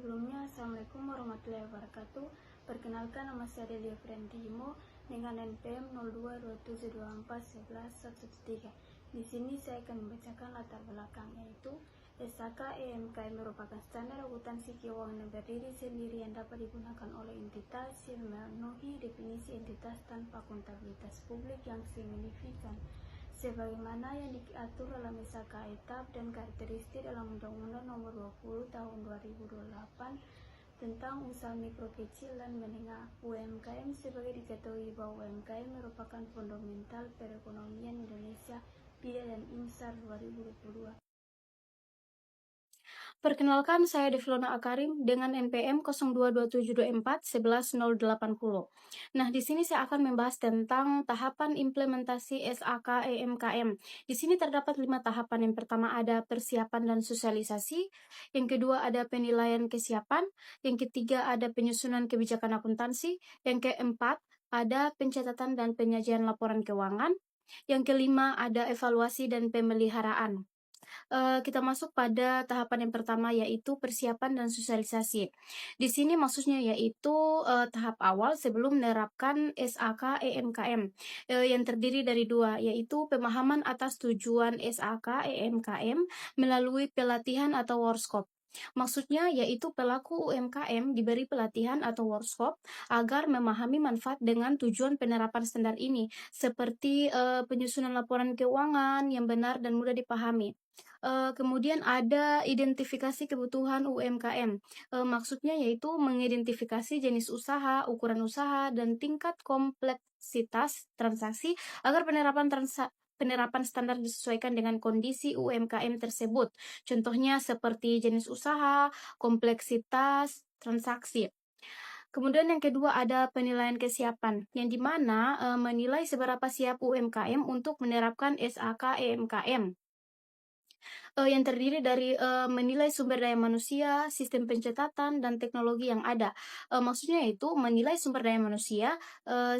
Sebelumnya, Assalamualaikum warahmatullahi wabarakatuh. Perkenalkan, nama saya Delia Friantimo dengan NPM 0227241113. Di sini saya akan membacakan latar belakang, yaitu SAK EMKM merupakan standar akuntansi keuangan yang berdiri sendiri yang dapat digunakan oleh entitas yang memenuhi definisi entitas tanpa akuntabilitas publik yang signifikan, sebagaimana yang diatur dalam SAK etap dan karakteristik dalam Undang-Undang Nomor 20 Tahun 2028 tentang usaha mikro kecil dan menengah UMKM. Sebagai diketahui bahwa UMKM merupakan fundamental perekonomian Indonesia pada dan IMSAR 2022. Perkenalkan, saya Devlona Akarim dengan NPM 022724110080. Nah, di sini saya akan membahas tentang tahapan implementasi SAK EMKM. Di sini terdapat 5 tahapan. Yang pertama ada persiapan dan sosialisasi, yang kedua ada penilaian kesiapan, yang ketiga ada penyusunan kebijakan akuntansi, yang keempat ada pencatatan dan penyajian laporan keuangan, yang kelima ada evaluasi dan pemeliharaan. Kita masuk pada tahapan yang pertama, yaitu persiapan dan sosialisasi. Di sini maksudnya yaitu tahap awal sebelum menerapkan SAK EMKM yang terdiri dari 2, yaitu pemahaman atas tujuan SAK EMKM melalui pelatihan atau workshop. Maksudnya yaitu pelaku UMKM diberi pelatihan atau workshop agar memahami manfaat dengan tujuan penerapan standar ini, seperti penyusunan laporan keuangan yang benar dan mudah dipahami. Kemudian ada identifikasi kebutuhan UMKM. Maksudnya yaitu mengidentifikasi jenis usaha, ukuran usaha, dan tingkat kompleksitas transaksi agar penerapan standar disesuaikan dengan kondisi UMKM tersebut. Contohnya seperti jenis usaha, kompleksitas transaksi. Kemudian yang kedua ada penilaian kesiapan, yang dimana menilai seberapa siap UMKM untuk menerapkan SAK EMKM. Yang terdiri dari menilai sumber daya manusia, sistem pencatatan, dan teknologi yang ada. Maksudnya itu menilai sumber daya manusia,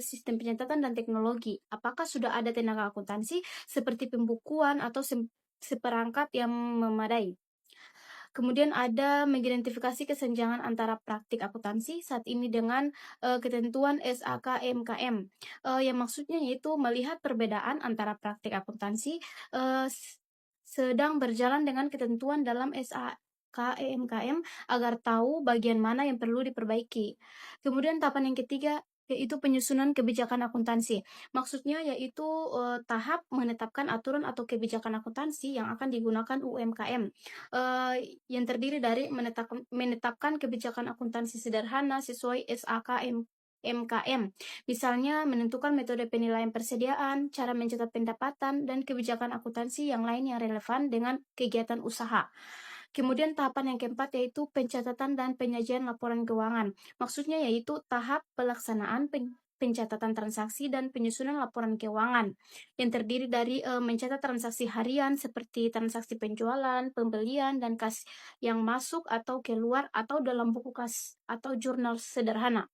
sistem pencatatan, dan teknologi. Apakah sudah ada tenaga akuntansi seperti pembukuan atau seperangkat yang memadai. Kemudian ada mengidentifikasi kesenjangan antara praktik akuntansi saat ini dengan ketentuan SAK EMKM. Yang maksudnya yaitu melihat perbedaan antara praktik akuntansi sedang berjalan dengan ketentuan dalam SAK EMKM agar tahu bagian mana yang perlu diperbaiki. Kemudian tahapan yang ketiga yaitu penyusunan kebijakan akuntansi. Maksudnya yaitu tahap menetapkan aturan atau kebijakan akuntansi yang akan digunakan UMKM, yang terdiri dari menetapkan kebijakan akuntansi sederhana sesuai SAK MKM. Misalnya menentukan metode penilaian persediaan, cara mencatat pendapatan, dan kebijakan akuntansi yang lain yang relevan dengan kegiatan usaha. Kemudian tahapan yang keempat yaitu pencatatan dan penyajian laporan keuangan. Maksudnya yaitu tahap pelaksanaan pencatatan transaksi dan penyusunan laporan keuangan yang terdiri dari mencatat transaksi harian seperti transaksi penjualan, pembelian, dan kas yang masuk atau keluar atau dalam buku kas atau jurnal sederhana.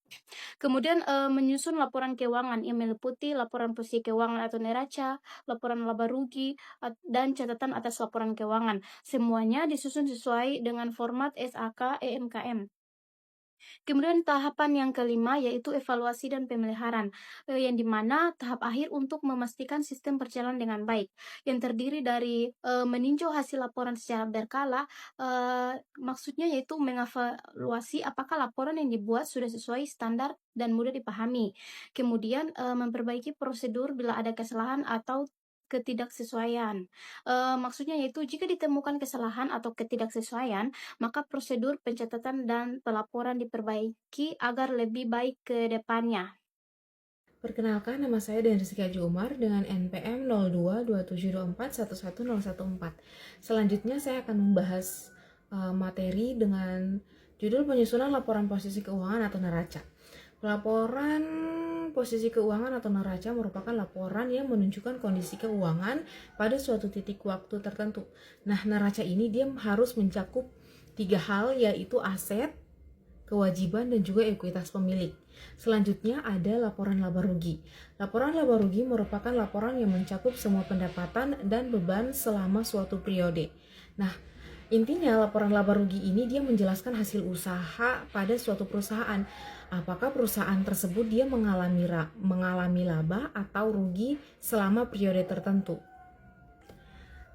Kemudian menyusun laporan keuangan yang meliputi laporan posisi keuangan atau neraca, laporan laba rugi, dan catatan atas laporan keuangan. Semuanya disusun sesuai dengan format SAK EMKM. Kemudian tahapan yang kelima yaitu evaluasi dan pemeliharaan, yang dimana tahap akhir untuk memastikan sistem berjalan dengan baik, yang terdiri dari meninjau hasil laporan secara berkala, maksudnya yaitu mengevaluasi apakah laporan yang dibuat sudah sesuai standar dan mudah dipahami. Kemudian memperbaiki prosedur bila ada kesalahan atau ketidaksesuaian. Maksudnya yaitu jika ditemukan kesalahan atau ketidaksesuaian, maka prosedur pencatatan dan pelaporan diperbaiki agar lebih baik ke depannya. Perkenalkan, nama saya Dan Rizky Haji Umar dengan NPM 022724111014. Selanjutnya saya akan membahas materi dengan judul penyusunan laporan posisi keuangan atau neraca. Laporan posisi keuangan atau neraca merupakan laporan yang menunjukkan kondisi keuangan pada suatu titik waktu tertentu. Nah, neraca ini dia harus mencakup 3 hal, yaitu aset, kewajiban, dan juga ekuitas pemilik. Selanjutnya ada laporan laba rugi. Laporan laba rugi merupakan laporan yang mencakup semua pendapatan dan beban selama suatu periode. Nah, Intinya, laporan laba rugi ini dia menjelaskan hasil usaha pada suatu perusahaan. Apakah perusahaan tersebut dia mengalami laba atau rugi selama periode tertentu.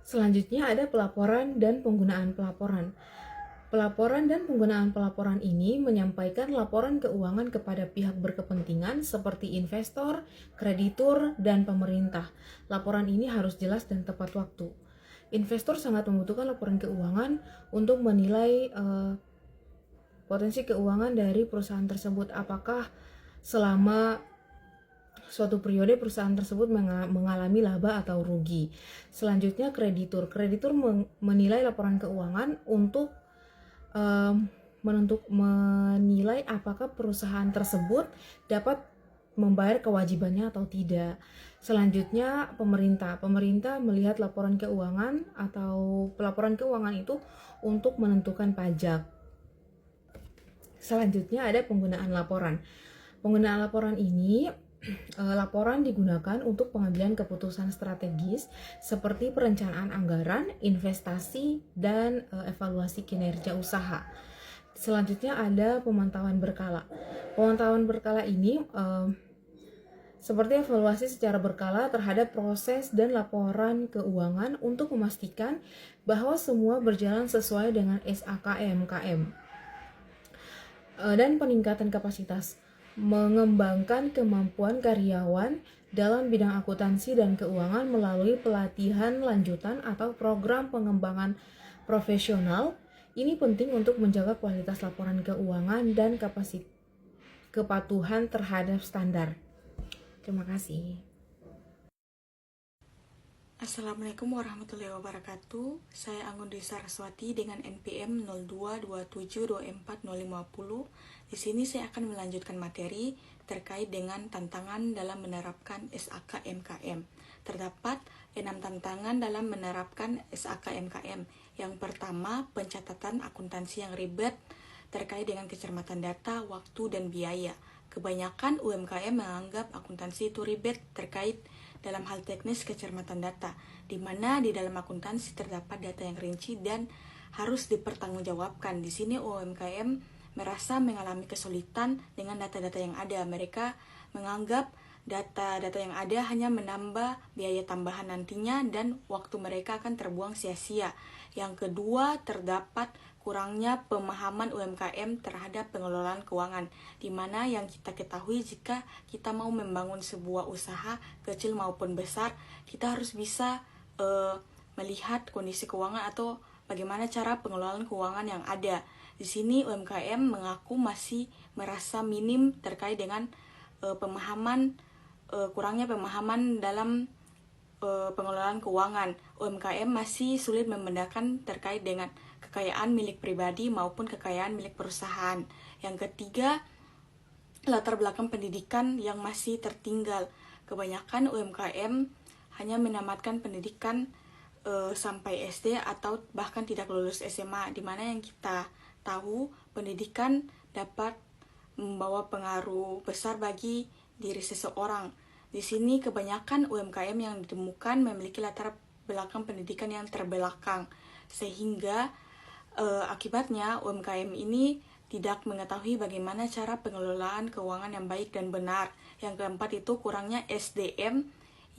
Selanjutnya ada pelaporan dan penggunaan pelaporan. Pelaporan dan penggunaan pelaporan ini menyampaikan laporan keuangan kepada pihak berkepentingan seperti investor, kreditur, dan pemerintah. Laporan ini harus jelas dan tepat waktu. Investor sangat membutuhkan laporan keuangan untuk menilai potensi keuangan dari perusahaan tersebut. Apakah selama suatu periode perusahaan tersebut mengalami laba atau rugi. Selanjutnya kreditur. Kreditur menilai laporan keuangan untuk menilai apakah perusahaan tersebut dapat membayar kewajibannya atau tidak. Selanjutnya pemerintah melihat laporan keuangan atau pelaporan keuangan itu untuk menentukan pajak. Selanjutnya ada penggunaan laporan. Penggunaan laporan ini laporan digunakan untuk pengambilan keputusan strategis seperti perencanaan anggaran, investasi, dan evaluasi kinerja usaha. Selanjutnya ada pemantauan berkala. Pemantauan berkala ini seperti evaluasi secara berkala terhadap proses dan laporan keuangan untuk memastikan bahwa semua berjalan sesuai dengan SAK-EMKM. Dan peningkatan kapasitas, mengembangkan kemampuan karyawan dalam bidang akuntansi dan keuangan melalui pelatihan lanjutan atau program pengembangan profesional. Ini penting untuk menjaga kualitas laporan keuangan dan kepatuhan terhadap standar. Terima kasih. Assalamualaikum warahmatullahi wabarakatuh. Saya Anggun Dwi Saraswati dengan NPM 0227240550. Di sini saya akan melanjutkan materi terkait dengan tantangan dalam menerapkan SAK-MKM. Terdapat 6 tantangan dalam menerapkan SAK-MKM. Yang pertama, pencatatan akuntansi yang ribet terkait dengan kecermatan data, waktu, dan biaya. Kebanyakan UMKM menganggap akuntansi itu ribet terkait dalam hal teknis kecermatan data, di mana di dalam akuntansi terdapat data yang rinci dan harus dipertanggungjawabkan. Di sini UMKM merasa mengalami kesulitan dengan data-data yang ada. Mereka menganggap data-data yang ada hanya menambah biaya tambahan nantinya dan waktu mereka akan terbuang sia-sia. Yang kedua, terdapat kurangnya pemahaman UMKM terhadap pengelolaan keuangan, di mana yang kita ketahui jika kita mau membangun sebuah usaha kecil maupun besar, kita harus bisa melihat kondisi keuangan atau bagaimana cara pengelolaan keuangan yang ada. Di sini UMKM mengaku masih merasa minim terkait dengan kurangnya pemahaman dalam pengelolaan keuangan. UMKM masih sulit membedakan terkait dengan kekayaan milik pribadi maupun kekayaan milik perusahaan. Yang ketiga, latar belakang pendidikan yang masih tertinggal. Kebanyakan UMKM hanya menamatkan pendidikan sampai SD atau bahkan tidak lulus SMA, di mana yang kita tahu pendidikan dapat membawa pengaruh besar bagi diri seseorang. Di sini kebanyakan UMKM yang ditemukan memiliki latar belakang pendidikan yang terbelakang, sehingga akibatnya UMKM ini tidak mengetahui bagaimana cara pengelolaan keuangan yang baik dan benar. Yang keempat itu kurangnya SDM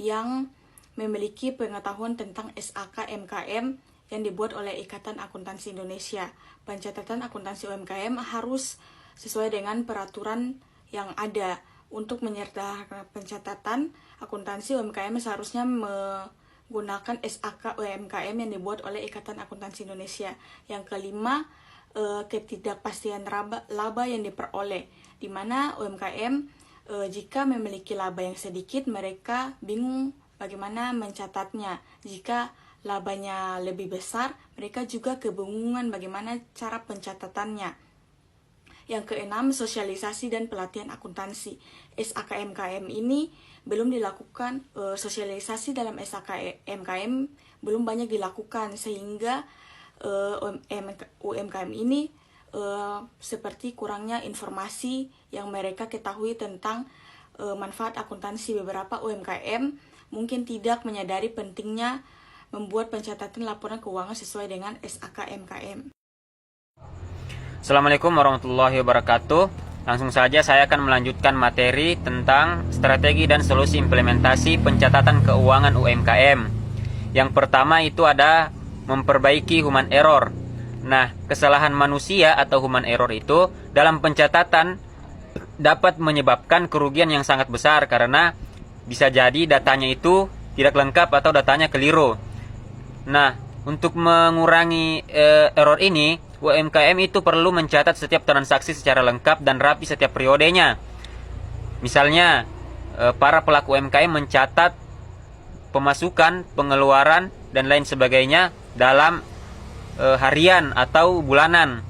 yang memiliki pengetahuan tentang SAK-MKM yang dibuat oleh Ikatan Akuntansi Indonesia. Pencatatan akuntansi UMKM harus sesuai dengan peraturan yang ada. Untuk menyertakan pencatatan akuntansi UMKM seharusnya menggunakan SAK UMKM yang dibuat oleh Ikatan Akuntansi Indonesia. Yang kelima, ketidakpastian laba yang diperoleh, di mana UMKM jika memiliki laba yang sedikit, mereka bingung bagaimana mencatatnya. Jika labanya lebih besar, mereka juga kebingungan bagaimana cara pencatatannya. Yang keenam, sosialisasi dan pelatihan akuntansi. SAK-MKM ini belum dilakukan, sosialisasi dalam SAK-MKM belum banyak dilakukan, sehingga UMKM ini seperti kurangnya informasi yang mereka ketahui tentang manfaat akuntansi. Beberapa UMKM mungkin tidak menyadari pentingnya membuat pencatatan laporan keuangan sesuai dengan SAK MKM. Assalamualaikum warahmatullahi wabarakatuh. Langsung saja saya akan melanjutkan materi tentang strategi dan solusi implementasi pencatatan keuangan UMKM. Yang pertama itu ada memperbaiki human error. Nah, kesalahan manusia atau human error itu dalam pencatatan dapat menyebabkan kerugian yang sangat besar karena bisa jadi datanya itu tidak lengkap atau datanya keliru. Nah, untuk mengurangi error ini, UMKM itu perlu mencatat setiap transaksi secara lengkap dan rapi setiap periodenya. Misalnya, para pelaku UMKM mencatat pemasukan, pengeluaran, dan lain sebagainya dalam harian atau bulanan.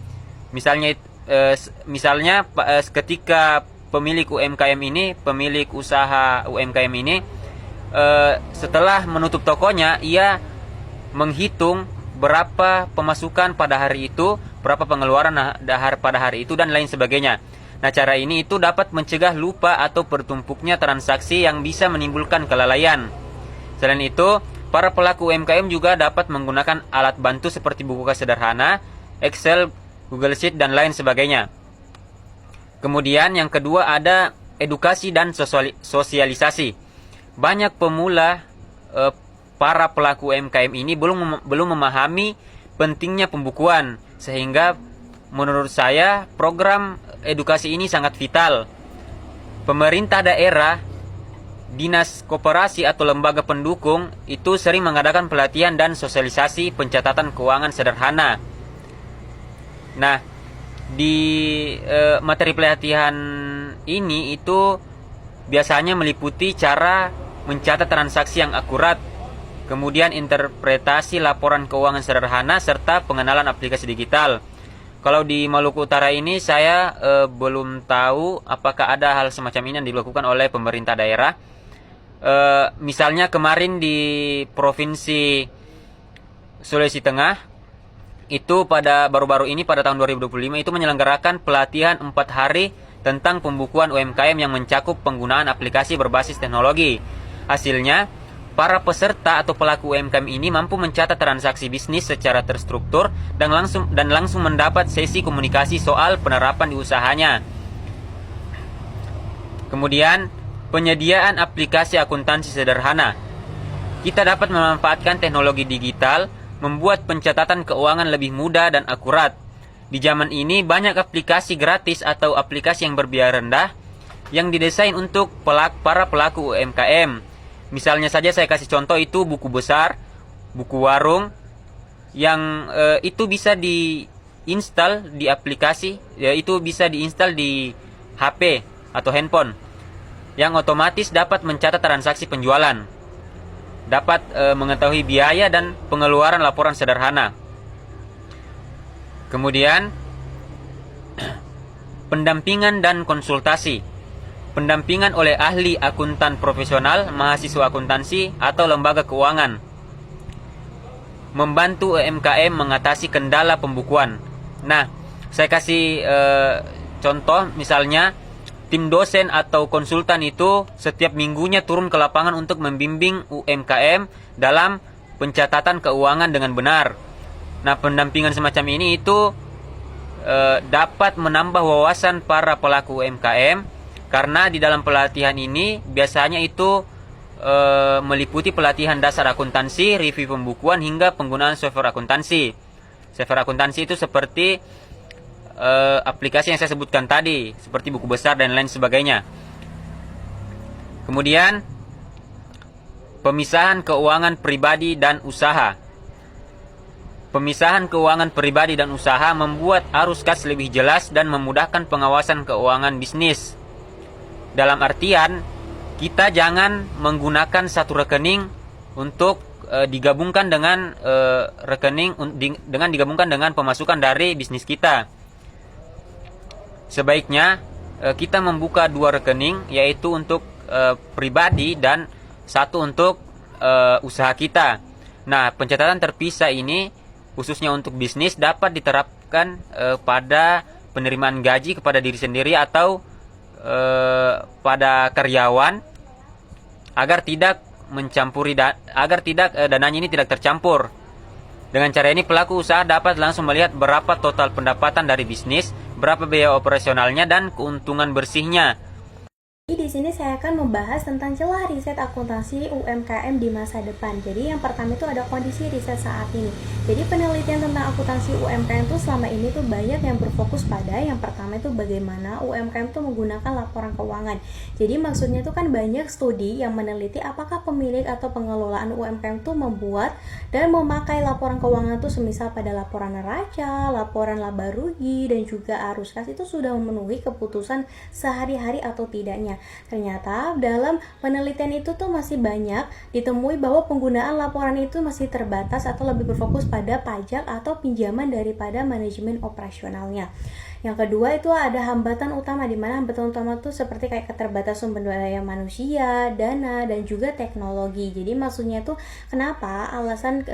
Misalnya ketika pemilik UMKM ini, pemilik usaha UMKM ini, setelah menutup tokonya, ia menghitung berapa pemasukan pada hari itu, berapa pengeluaran pada hari itu, dan lain sebagainya. Nah, cara ini itu dapat mencegah lupa atau bertumpuknya transaksi yang bisa menimbulkan kelalaian. Selain itu, para pelaku UMKM juga dapat menggunakan alat bantu seperti buku kas sederhana, Excel, Google Sheet, dan lain sebagainya. Kemudian yang kedua ada edukasi dan sosialisasi. Banyak pemula para pelaku UMKM ini belum memahami pentingnya pembukuan, sehingga menurut saya program edukasi ini sangat vital. Pemerintah daerah, dinas koperasi atau lembaga pendukung itu sering mengadakan pelatihan dan sosialisasi pencatatan keuangan sederhana. Nah, di materi pelatihan ini itu biasanya meliputi cara mencatat transaksi yang akurat, kemudian interpretasi laporan keuangan sederhana, serta pengenalan aplikasi digital. Kalau di Maluku Utara ini saya belum tahu apakah ada hal semacam ini yang dilakukan oleh pemerintah daerah. Misalnya kemarin di Provinsi Sulawesi Tengah, itu pada baru-baru ini pada tahun 2025 itu menyelenggarakan pelatihan 4 hari tentang pembukuan UMKM yang mencakup penggunaan aplikasi berbasis teknologi. Hasilnya, para peserta atau pelaku UMKM ini mampu mencatat transaksi bisnis secara terstruktur dan langsung mendapat sesi komunikasi soal penerapan di usahanya. Kemudian, penyediaan aplikasi akuntansi sederhana. Kita dapat memanfaatkan teknologi digital, membuat pencatatan keuangan lebih mudah dan akurat. Di zaman ini banyak aplikasi gratis atau aplikasi yang berbiaya rendah yang didesain untuk para pelaku UMKM. Misalnya saja saya kasih contoh itu buku besar, buku warung, yang itu bisa diinstal di aplikasi, itu bisa diinstal di HP atau handphone, yang otomatis dapat mencatat transaksi penjualan, dapat mengetahui biaya dan pengeluaran laporan sederhana. Kemudian, pendampingan dan konsultasi. Pendampingan oleh ahli akuntan profesional, mahasiswa akuntansi, atau lembaga keuangan. Membantu UMKM mengatasi kendala pembukuan. Nah, saya kasih contoh, misalnya tim dosen atau konsultan itu setiap minggunya turun ke lapangan untuk membimbing UMKM dalam pencatatan keuangan dengan benar. Nah, pendampingan semacam ini itu dapat menambah wawasan para pelaku UMKM, karena di dalam pelatihan ini biasanya itu meliputi pelatihan dasar akuntansi, review pembukuan, hingga penggunaan software akuntansi. Software akuntansi itu seperti aplikasi yang saya sebutkan tadi, seperti buku besar dan lain sebagainya. Kemudian, pemisahan keuangan pribadi dan usaha. Pemisahan keuangan pribadi dan usaha membuat arus kas lebih jelas dan memudahkan pengawasan keuangan bisnis. Dalam artian, kita jangan menggunakan satu rekening untuk digabungkan dengan digabungkan dengan pemasukan dari bisnis kita. Sebaiknya kita membuka 2 rekening, yaitu untuk pribadi dan satu untuk usaha kita. Nah, pencatatan terpisah ini khususnya untuk bisnis dapat diterapkan pada penerimaan gaji kepada diri sendiri atau pada karyawan, agar tidak mencampuri agar tidak dananya ini tidak tercampur. Dengan cara ini pelaku usaha dapat langsung melihat berapa total pendapatan dari bisnis, berapa biaya operasionalnya dan keuntungan bersihnya. Di sini saya akan membahas tentang celah riset akuntansi UMKM di masa depan. Jadi yang pertama itu ada kondisi riset saat ini. Jadi penelitian tentang akuntansi UMKM itu selama ini tuh banyak yang berfokus pada yang pertama itu bagaimana UMKM itu menggunakan laporan keuangan. Jadi maksudnya itu kan banyak studi yang meneliti apakah pemilik atau pengelolaan UMKM itu membuat dan memakai laporan keuangan itu semisal pada laporan neraca, laporan laba rugi dan juga arus kas itu sudah memenuhi keputusan sehari-hari atau tidaknya. Ternyata dalam penelitian itu tuh masih banyak ditemui bahwa penggunaan laporan itu masih terbatas atau lebih berfokus pada pajak atau pinjaman daripada manajemen operasionalnya. Yang kedua itu ada hambatan utama, di mana hambatan utama itu seperti kayak keterbatasan sumber daya manusia, dana, dan juga teknologi. Jadi maksudnya itu kenapa alasan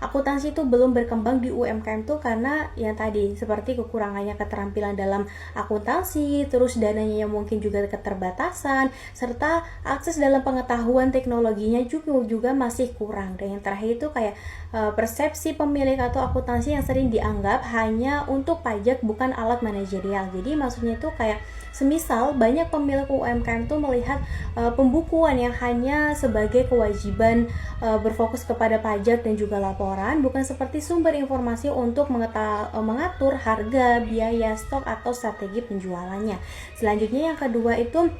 akuntansi itu belum berkembang di UMKM itu karena yang tadi seperti kekurangannya keterampilan dalam akuntansi, terus dananya yang mungkin juga keterbatasan, serta akses dalam pengetahuan teknologinya juga masih kurang. Dan yang terakhir itu kayak persepsi pemilik atau akuntansi yang sering dianggap hanya untuk pajak bukan alat manajerial. Jadi maksudnya itu kayak semisal banyak pemilik UMKM itu melihat pembukuan yang hanya sebagai kewajiban berfokus kepada pajak dan juga laporan, bukan seperti sumber informasi untuk mengatur harga, biaya, stok atau strategi penjualannya. Selanjutnya yang kedua itu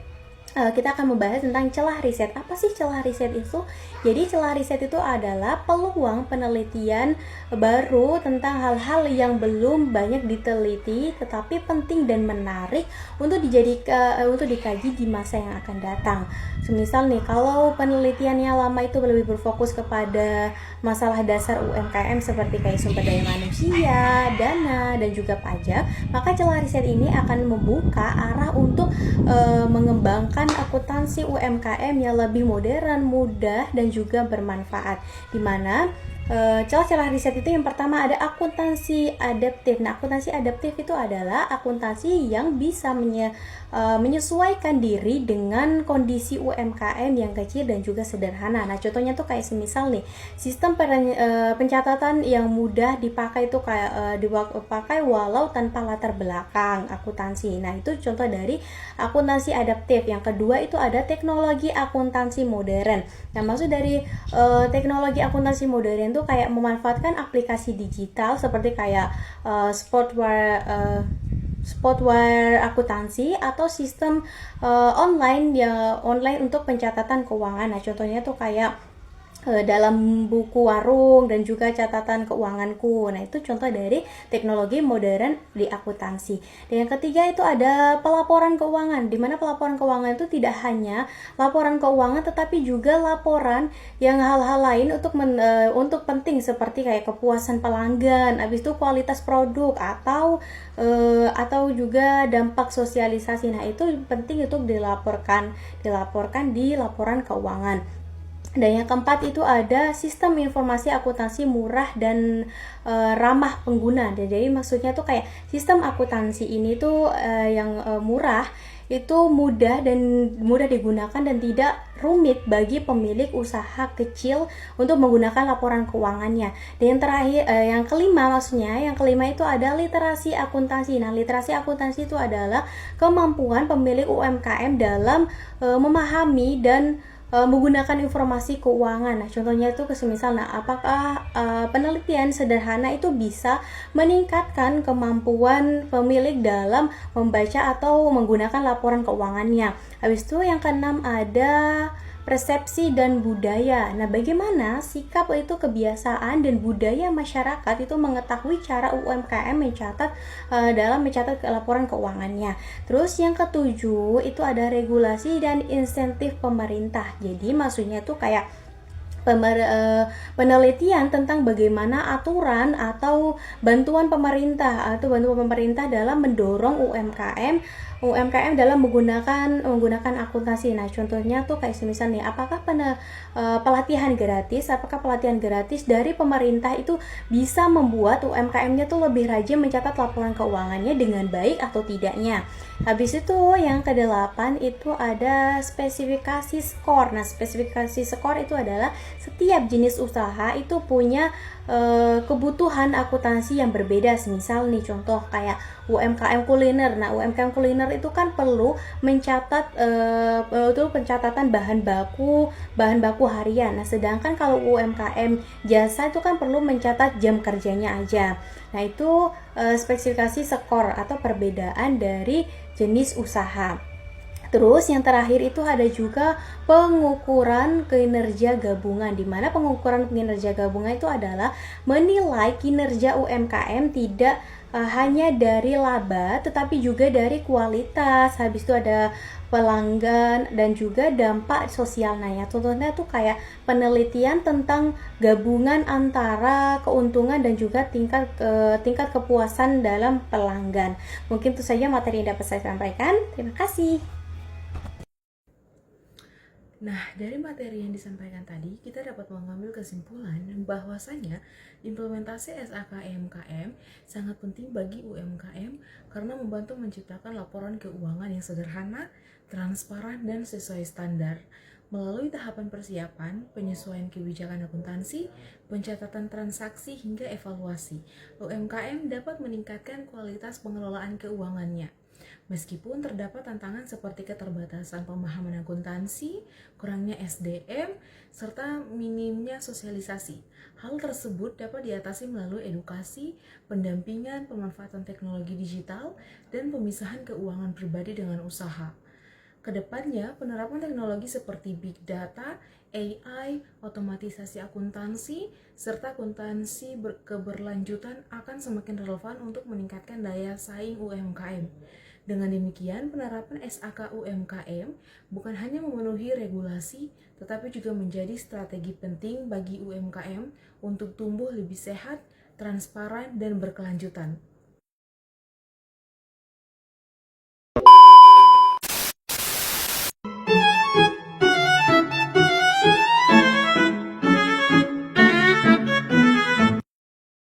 kita akan membahas tentang celah riset. Apa sih celah riset itu? Jadi celah riset itu adalah peluang penelitian baru tentang hal-hal yang belum banyak diteliti tetapi penting dan menarik untuk dikaji di masa yang akan datang. Semisal nih, kalau penelitiannya lama itu lebih berfokus kepada masalah dasar UMKM seperti kayak sumber daya manusia, dana, dan juga pajak, maka celah riset ini akan membuka arah untuk mengembangkan akuntansi UMKM yang lebih modern, mudah, dan juga bermanfaat. Di mana celah-celah riset itu yang pertama ada akuntansi adaptif. Nah, akuntansi adaptif itu adalah akuntansi yang bisa menyesuaikan diri dengan kondisi UMKM yang kecil dan juga sederhana. Nah, contohnya tuh kayak semisal nih, sistem pencatatan yang mudah dipakai itu kayak dipakai walau tanpa latar belakang akuntansi. Nah, itu contoh dari akuntansi adaptif. Yang kedua itu ada teknologi akuntansi modern. Nah, maksud dari teknologi akuntansi modern itu kayak memanfaatkan aplikasi digital seperti kayak Spotware akuntansi atau sistem online untuk pencatatan keuangan. Nah, contohnya tuh kayak dalam buku warung dan juga catatan keuanganku. Nah, itu contoh dari teknologi modern di akuntansi. Dan yang ketiga itu ada pelaporan keuangan, di mana pelaporan keuangan itu tidak hanya laporan keuangan tetapi juga laporan yang hal-hal lain untuk penting seperti kayak kepuasan pelanggan, habis itu kualitas produk atau juga dampak sosialisasi. Nah, itu penting untuk dilaporkan di laporan keuangan. Dan yang keempat itu ada sistem informasi akuntansi murah dan ramah pengguna. Jadi maksudnya tuh kayak sistem akuntansi ini tuh yang murah itu mudah digunakan dan tidak rumit bagi pemilik usaha kecil untuk menggunakan laporan keuangannya. Dan yang terakhir, yang kelima itu ada literasi akuntansi. Nah, literasi akuntansi itu adalah kemampuan pemilik UMKM dalam memahami dan menggunakan informasi keuangan. Nah, contohnya itu semisal, apakah penelitian sederhana itu bisa meningkatkan kemampuan pemilik dalam membaca atau menggunakan laporan keuangannya. Habis itu yang keenam ada persepsi dan budaya. Nah, bagaimana sikap itu kebiasaan dan budaya masyarakat itu mengetahui cara UMKM dalam mencatat laporan keuangannya. Terus yang ketujuh itu ada regulasi dan insentif pemerintah. Jadi maksudnya tuh kayak penelitian tentang bagaimana aturan atau bantuan pemerintah dalam mendorong UMKM UMKM dalam menggunakan akuntansi. Nah, contohnya tuh kayak semisal nih, apakah pelatihan gratis dari pemerintah itu bisa membuat UMKM-nya tuh lebih rajin mencatat laporan keuangannya dengan baik atau tidaknya. Habis itu yang kedelapan itu ada spesifikasi skor. Nah, spesifikasi skor itu adalah setiap jenis usaha itu punya kebutuhan akuntansi yang berbeda. Misal nih contoh kayak UMKM kuliner. Nah, UMKM kuliner itu kan perlu mencatat pencatatan bahan baku harian. Nah, sedangkan kalau UMKM jasa itu kan perlu mencatat jam kerjanya aja. Nah, itu spesifikasi skor atau perbedaan dari jenis usaha. Terus yang terakhir itu ada juga pengukuran kinerja gabungan, di mana pengukuran kinerja gabungan itu adalah menilai kinerja UMKM tidak hanya dari laba tetapi juga dari kualitas. Habis itu ada pelanggan dan juga dampak sosial. Nah, ya contohnya tuh kayak penelitian tentang gabungan antara keuntungan dan juga tingkat kepuasan dalam pelanggan. Mungkin itu saja materi yang dapat saya sampaikan. Terima kasih. Nah, dari materi yang disampaikan tadi, kita dapat mengambil kesimpulan bahwasanya implementasi SAK-EMKM sangat penting bagi UMKM karena membantu menciptakan laporan keuangan yang sederhana, transparan, dan sesuai standar. Melalui tahapan persiapan, penyesuaian kebijakan akuntansi, pencatatan transaksi, hingga evaluasi, UMKM dapat meningkatkan kualitas pengelolaan keuangannya. Meskipun terdapat tantangan seperti keterbatasan pemahaman akuntansi, kurangnya SDM, serta minimnya sosialisasi. Hal tersebut dapat diatasi melalui edukasi, pendampingan, pemanfaatan teknologi digital, dan pemisahan keuangan pribadi dengan usaha. Kedepannya, penerapan teknologi seperti Big Data, AI, otomatisasi akuntansi, serta akuntansi keberlanjutan akan semakin relevan untuk meningkatkan daya saing UMKM. Dengan demikian, penerapan SAK UMKM bukan hanya memenuhi regulasi, tetapi juga menjadi strategi penting bagi UMKM untuk tumbuh lebih sehat, transparan, dan berkelanjutan.